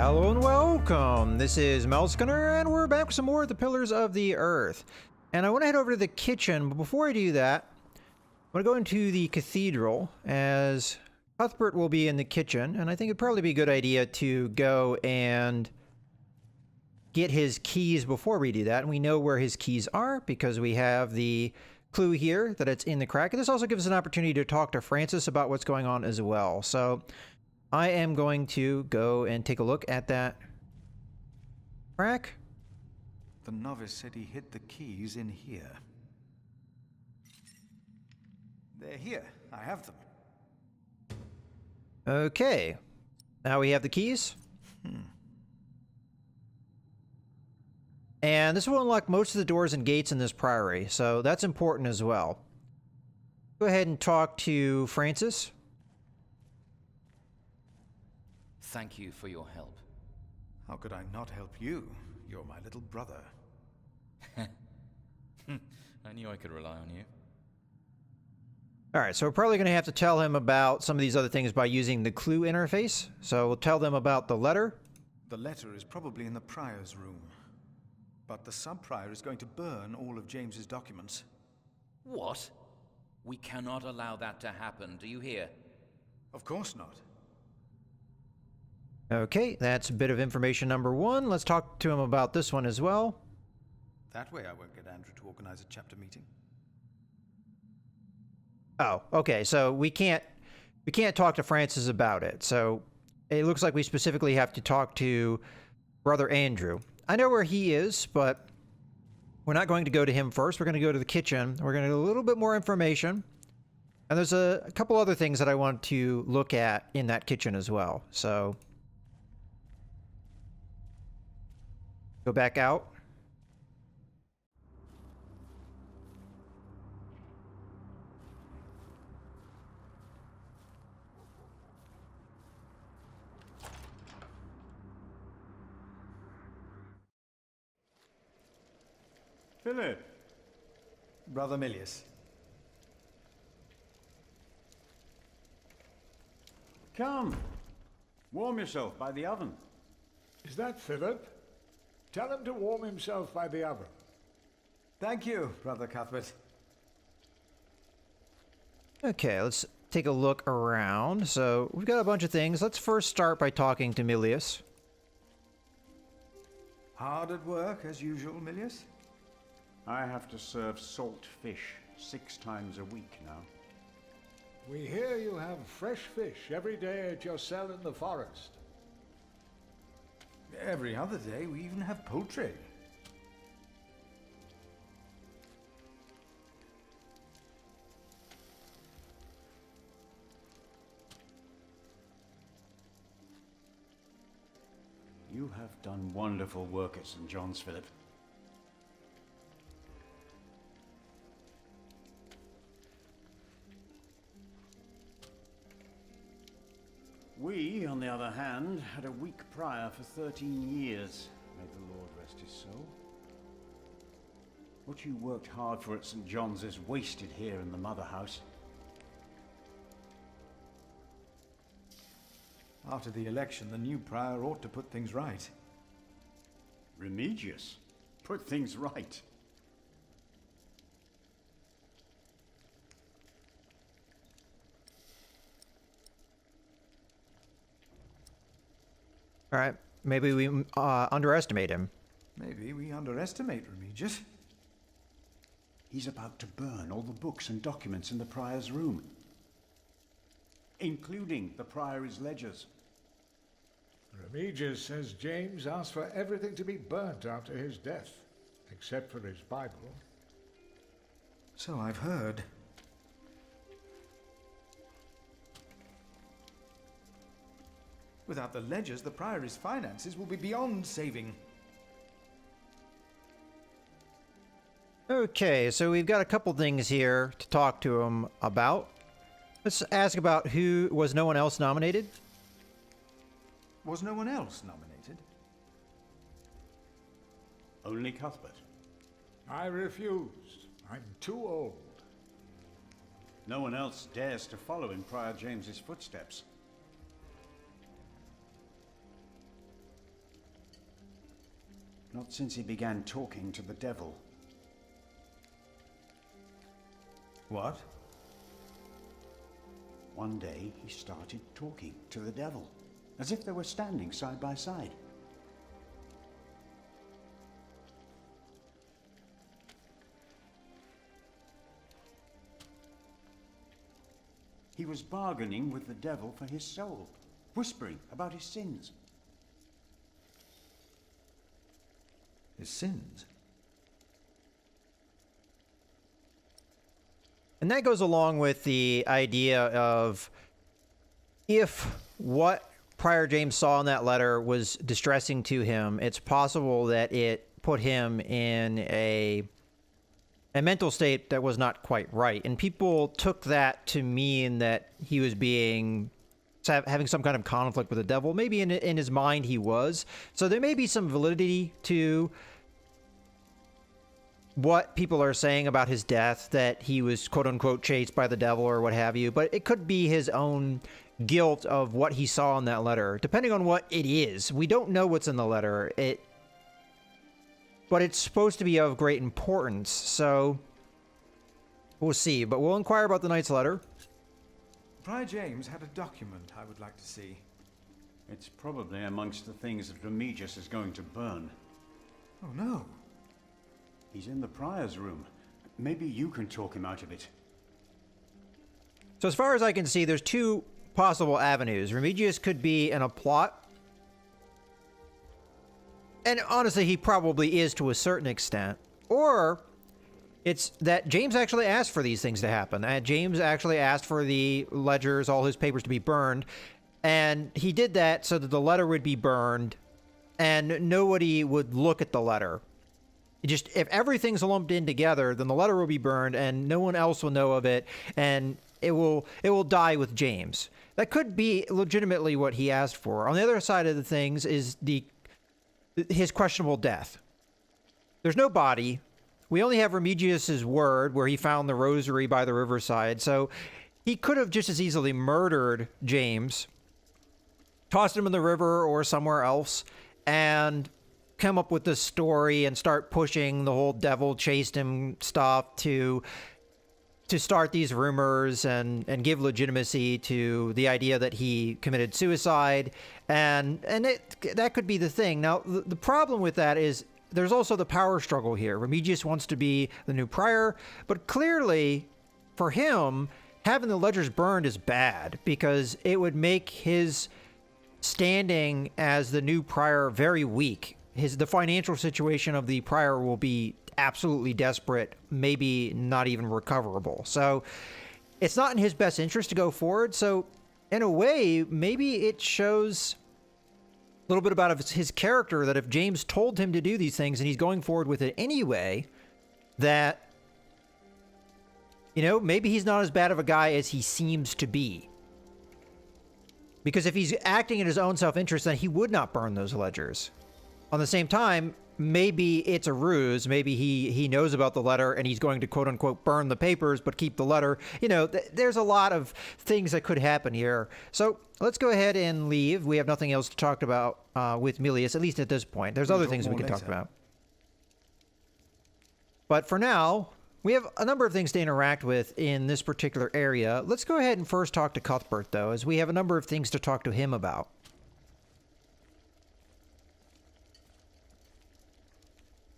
Hello and welcome. This is Melskinner, and we're back with some more of the Pillars of the Earth. And I want to head over to the kitchen, but before I do that, I'm going to go into the cathedral, as Cuthbert will be in the kitchen, and I think it'd probably be a good idea to go and get his keys before we do that. And we know where his keys are because we have the clue here that it's in the crack. And this also gives us an opportunity to talk to Francis about what's going on as well. So I am going to go and take a look at that crack. The novice said he hid the keys in here. They're here. I have them. Okay. Now we have the keys. And this will unlock most of the doors and gates in this priory, so that's important as well. Go ahead and talk to Francis. Thank you for your help. How could I not help you? You're my little brother. I knew I could rely on you. Alright, so we're probably going to have to tell him about some of these other things by using the clue interface. So we'll tell them about the letter. The letter is probably in the prior's room. But the sub-prior is going to burn all of James's documents. What? We cannot allow that to happen, do you hear? Of course not. Okay, that's a bit of information number one. Let's talk to him about this one as well. That way I won't get Andrew to organize a chapter meeting. Oh, okay, so we can't talk to Francis about it. So it looks like we specifically have to talk to Brother Andrew. I know where he is, but we're not going to go to him first. We're going to go to the kitchen. We're going to get a little bit more information. And there's a couple other things that I want to look at in that kitchen as well. So go back out. Philip. Brother Milius. Come. Warm yourself by the oven. Is that Philip? Tell him to warm himself by the oven. Thank you, Brother Cuthbert. Okay, let's take a look around. So we've got a bunch of things. Let's first start by talking to Milius. Hard at work, as usual, Milius? I have to serve salt fish 6 times a week now. We hear you have fresh fish every day at your cell in the forest. Every other day, we even have poultry. You have done wonderful work at St. John's, Philip. We, on the other hand, had a weak prior for 13 years. May the Lord rest his soul. What you worked hard for at St. John's is wasted here in the mother house. After the election, the new prior ought to put things right. Remigius. Put things right. All right, maybe we underestimate him. Maybe we underestimate Remigius. He's about to burn all the books and documents in the prior's room, including the priory's ledgers. Remigius says James asked for everything to be burnt after his death, except for his Bible. So I've heard. Without the ledgers, the priory's finances will be beyond saving. Okay, so we've got a couple things here to talk to him about. Let's ask about who was no one else nominated. Was no one else nominated? Only Cuthbert. I refused. I'm too old. No one else dares to follow in Prior James's footsteps. Not since he began talking to the devil. What? One day he started talking to the devil, as if they were standing side by side. He was bargaining with the devil for his soul, whispering about his sins. His sins? And that goes along with the idea of if what Prior James saw in that letter was distressing to him, it's possible that it put him in a mental state that was not quite right. And people took that to mean that he was having some kind of conflict with the devil. Maybe in his mind he was. So there may be some validity to what people are saying about his death, that he was quote-unquote chased by the devil or what have you, but it could be his own guilt of what he saw in that letter, depending on what it is. We don't know what's in the letter, but it's supposed to be of great importance, so we'll see. But we'll inquire about the knight's letter. Prior James had a document I would like to see. It's probably amongst the things that Remigius is going to burn. Oh no. He's in the prior's room. Maybe you can talk him out of it. So as far as I can see, there's two possible avenues. Remigius could be in a plot. And honestly, he probably is to a certain extent. Or it's that James actually asked for these things to happen. James actually asked for the ledgers, all his papers to be burned. And he did that so that the letter would be burned and nobody would look at the letter. Just if everything's lumped in together, then the letter will be burned and no one else will know of it, and it will die with James. That could be legitimately what he asked for. On the other side of the things is his questionable death. There's no body. We only have Remigius's word where he found the rosary by the riverside, so he could have just as easily murdered James, tossed him in the river or somewhere else, and come up with this story and start pushing the whole devil chased him stuff to start these rumors and give legitimacy to the idea that he committed suicide. And that could be the thing. Now, the problem with that is there's also the power struggle here. Remigius wants to be the new prior, but clearly for him, having the ledgers burned is bad because it would make his standing as the new prior very weak. The financial situation of the prior will be absolutely desperate, maybe not even recoverable. So it's not in his best interest to go forward. So in a way, maybe it shows a little bit about his character that if James told him to do these things and he's going forward with it anyway, that, maybe he's not as bad of a guy as he seems to be. Because if he's acting in his own self-interest, then he would not burn those ledgers. On the same time, maybe it's a ruse. Maybe he knows about the letter and he's going to quote-unquote burn the papers but keep the letter. There's a lot of things that could happen here. So let's go ahead and leave. We have nothing else to talk about with Milius, at least at this point. There's other things we can talk about. But for now, we have a number of things to interact with in this particular area. Let's go ahead and first talk to Cuthbert, though, as we have a number of things to talk to him about.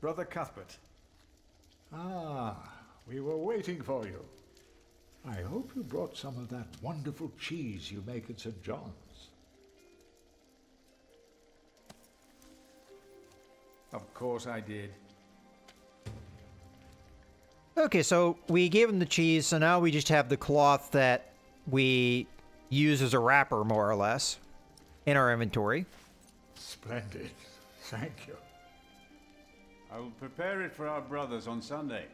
Brother Cuthbert. Ah, we were waiting for you. I hope you brought some of that wonderful cheese you make at St. John's. Of course I did. Okay, so we gave him the cheese, so now we just have the cloth that we use as a wrapper, more or less, in our inventory. Splendid. Thank you. I will prepare it for our brothers on Sunday.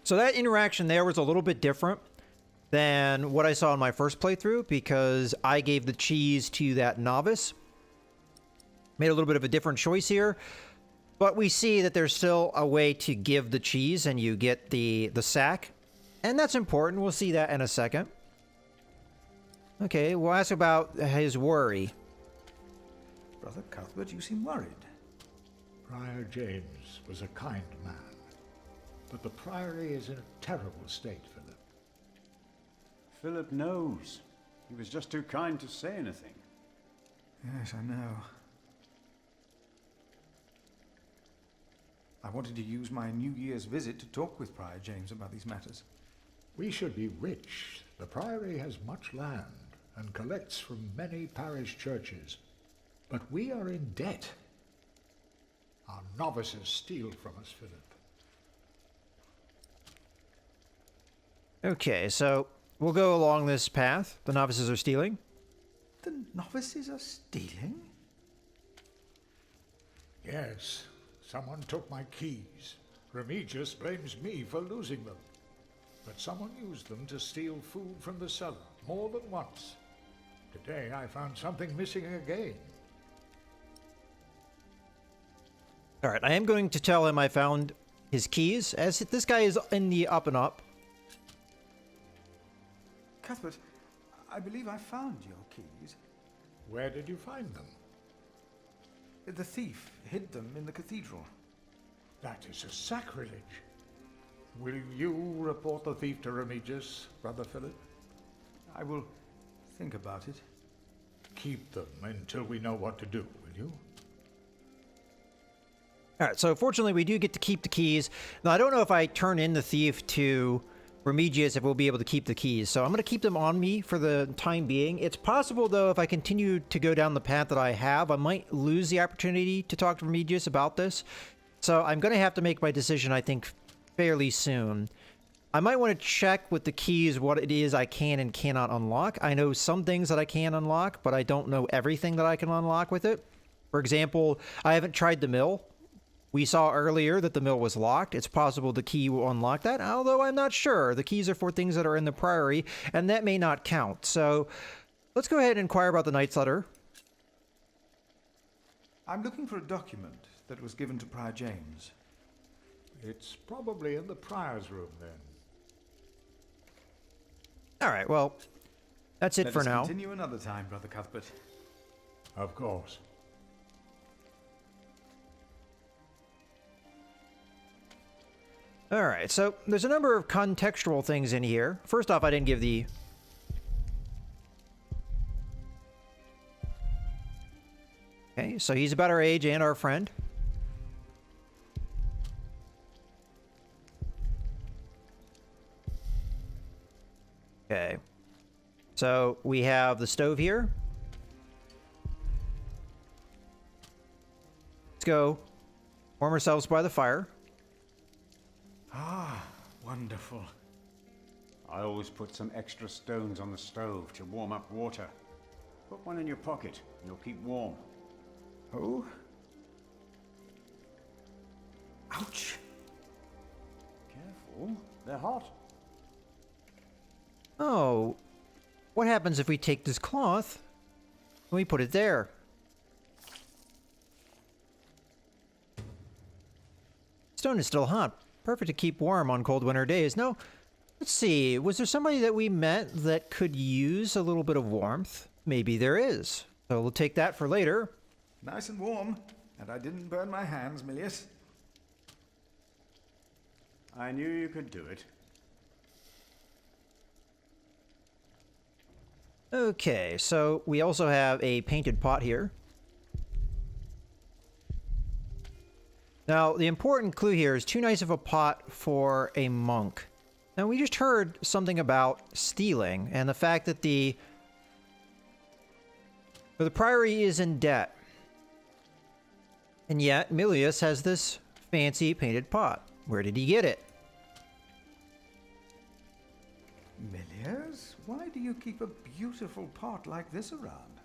So that interaction there was a little bit different than what I saw in my first playthrough because I gave the cheese to that novice. Made a little bit of a different choice here, but we see that there's still a way to give the cheese and you get the sack, and that's important. We'll see that in a second. Okay, we'll ask about his worry. Brother Cuthbert, you seem worried. Prior James was a kind man, but the Priory is in a terrible state, Philip. Philip knows. He was just too kind to say anything. Yes, I know. I wanted to use my New Year's visit to talk with Prior James about these matters. We should be rich. The Priory has much land and collects from many parish churches. But we are in debt. Our novices steal from us, Philip. Okay, so we'll go along this path. The novices are stealing. The novices are stealing? Yes, someone took my keys. Remigius blames me for losing them. But someone used them to steal food from the cellar, more than once. Today I found something missing again. All right, I am going to tell him I found his keys, as this guy is in the up and up. Cuthbert, I believe I found your keys. Where did you find them? The thief hid them in the cathedral. That is a sacrilege. Will you report the thief to Remigius, Brother Philip? I will think about it. Keep them until we know what to do, will you? All right, so fortunately we do get to keep the keys. Now, I don't know if I turn in the thief to Remigius if we'll be able to keep the keys. So I'm going to keep them on me for the time being. It's possible, though, if I continue to go down the path that I have, I might lose the opportunity to talk to Remigius about this. So I'm going to have to make my decision, I think, fairly soon. I might want to check with the keys what it is I can and cannot unlock. I know some things that I can unlock, but I don't know everything that I can unlock with it. For example, I haven't tried the mill. We saw earlier that the mill was locked. It's possible the key will unlock that, although I'm not sure. The keys are for things that are in the Priory, and that may not count. So let's go ahead and inquire about the Knight's Letter. I'm looking for a document that was given to Prior James. It's probably in the Prior's room, then. All right, well, that's it Let for us now. continue another time, Brother Cuthbert. Of course. All right, so there's a number of contextual things in here. First off, I didn't give the... Okay, so he's about our age and our friend. Okay. So we have the stove here. Let's go warm ourselves by the fire. Ah, wonderful. I always put some extra stones on the stove to warm up water. Put one in your pocket, and you'll keep warm. Oh? Ouch! Careful, they're hot. Oh, what happens if we take this cloth and we put it there? Stone is still hot. Perfect to keep warm on cold winter days. No, let's see. Was there somebody that we met that could use a little bit of warmth? Maybe there is. So we'll take that for later. Nice and warm, and I didn't burn my hands, Milius. I knew you could do it. Okay, so we also have a painted pot here. Now, the important clue here is too nice of a pot for a monk. Now, we just heard something about stealing and the fact that the Priory is in debt. And yet, Milius has this fancy painted pot. Where did he get it? Milius, why do you keep a beautiful pot like this around?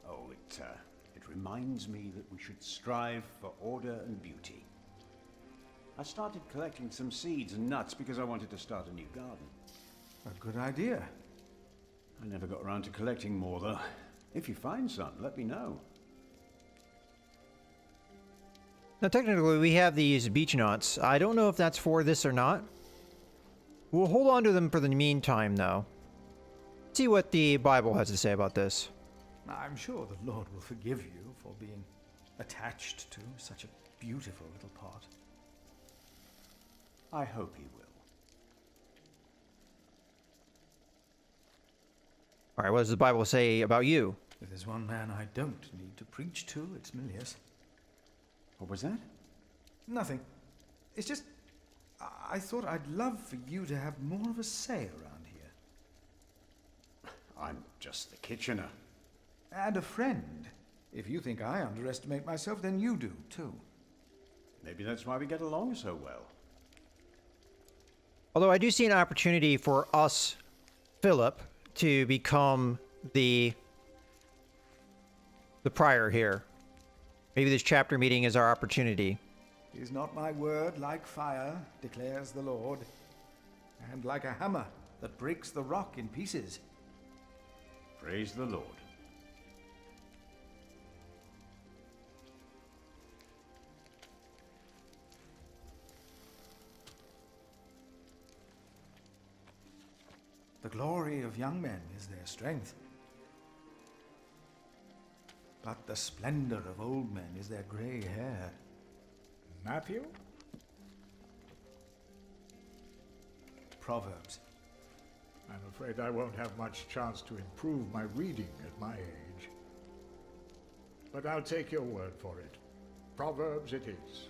Oh, it reminds me that we should strive for order and beauty. I started collecting some seeds and nuts because I wanted to start a new garden. A good idea. I never got around to collecting more, though. If you find some, let me know. Now, technically, we have these beech nuts. I don't know if that's for this or not. We'll hold on to them for the meantime, though. See what the Bible has to say about this. I'm sure the Lord will forgive you for being attached to such a beautiful little pot. I hope he will. All right, what does the Bible say about you? If there's one man I don't need to preach to, it's Milius. What was that? Nothing. It's just, I thought I'd love for you to have more of a say around here. I'm just the Kitchener. And a friend. If you think I underestimate myself, then you do, too. Maybe that's why we get along so well. Although I do see an opportunity for us, Philip, to become the prior here. Maybe this chapter meeting is our opportunity. Is not my word like fire, declares the Lord, and like a hammer that breaks the rock in pieces? Praise the Lord. The glory of young men is their strength, but the splendor of old men is their gray hair. Matthew? Proverbs. I'm afraid I won't have much chance to improve my reading at my age. But I'll take your word for it. Proverbs it is.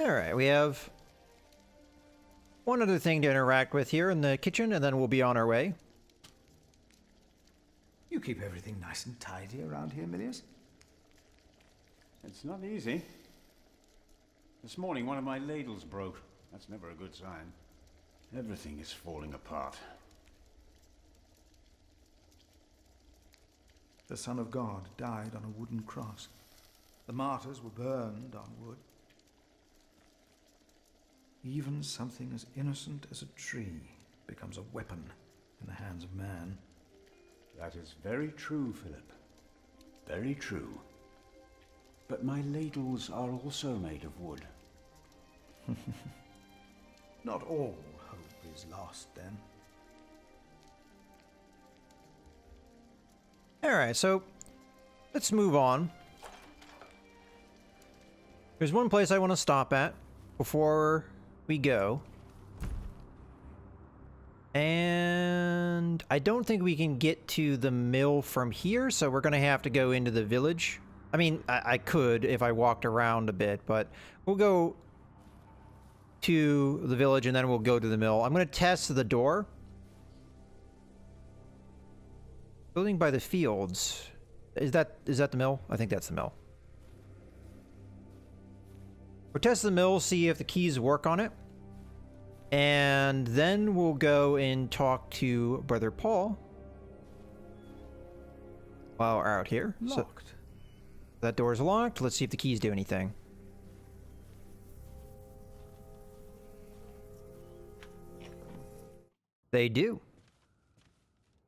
All right, we have one other thing to interact with here in the kitchen, and then we'll be on our way. You keep everything nice and tidy around here, Milius? It's not easy. This morning one of my ladles broke. That's never a good sign. Everything is falling apart. The Son of God died on a wooden cross. The martyrs were burned on wood. Even something as innocent as a tree becomes a weapon in the hands of man. That is very true, Philip. Very true. But my ladles are also made of wood. Not all hope is lost, then. All right, so let's move on. There's one place I want to stop at before we go. And I don't think we can get to the mill from here, so we're going to have to go into the village. I mean, I could if I walked around a bit, but we'll go to the village and then we'll go to the mill. I'm going to test the door. Building by the fields. Is that the mill? I think that's the mill. We'll test the mill, see if the keys work on it. And then we'll go and talk to Brother Paul while we're out here. Locked. So that door's locked. Let's see if the keys do anything. They do.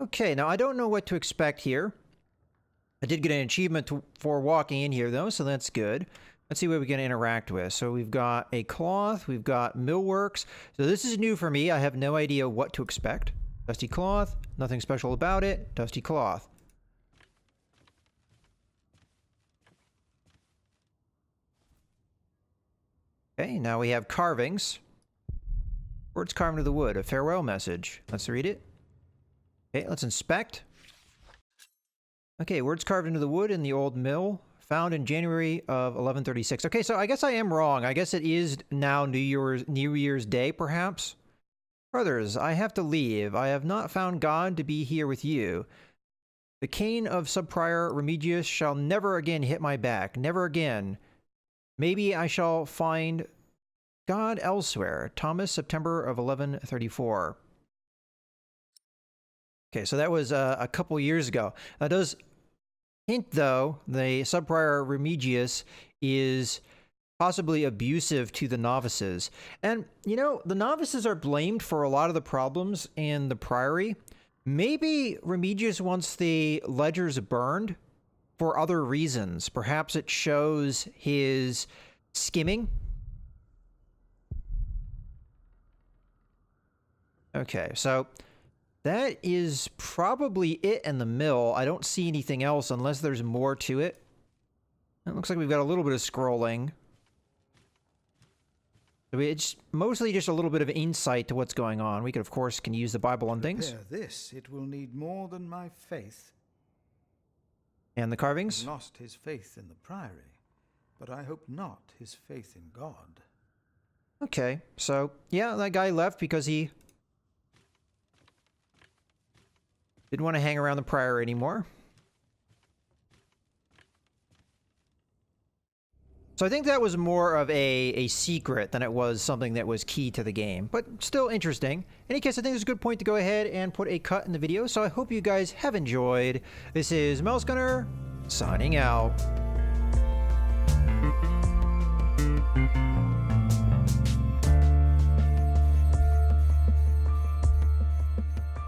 Okay, now I don't know what to expect here. I did get an achievement for walking in here, though, so that's good. Let's see what we can interact with. So we've got a cloth, we've got millworks. So this is new for me. I have no idea what to expect. Dusty cloth, nothing special about it. Dusty cloth. Okay, now we have carvings. Words carved into the wood, a farewell message. Let's read it. Okay, let's inspect. Okay, words carved into the wood in the old mill. Found in January of 1136. Okay, so I guess I am wrong. I guess it is now New Year's Day, perhaps? Brothers, I have to leave. I have not found God to be here with you. The cane of Subprior Remigius shall never again hit my back. Never again. Maybe I shall find God elsewhere. Thomas, September of 1134. Okay, so that was a couple years ago. That does hint, though, the Subprior Remigius is possibly abusive to the novices. And, you know, the novices are blamed for a lot of the problems in the priory. Maybe Remigius wants the ledgers burned for other reasons. Perhaps it shows his skimming. Okay, so that is probably it in the mill. I don't see anything else unless there's more to it. It looks like we've got a little bit of scrolling. It's mostly just a little bit of insight to what's going on. We could, of course, can use the Bible on things. Repair this, it will need more than my faith. And the carvings. He lost his faith in the priory, but I hope not his faith in God. Okay, so, yeah, that guy left because he didn't want to hang around the priory anymore. So I think that was more of a secret than it was something that was key to the game, but still interesting. In any case, I think it's a good point to go ahead and put a cut in the video, so I hope you guys have enjoyed. This is Mouse-Gunner, signing out.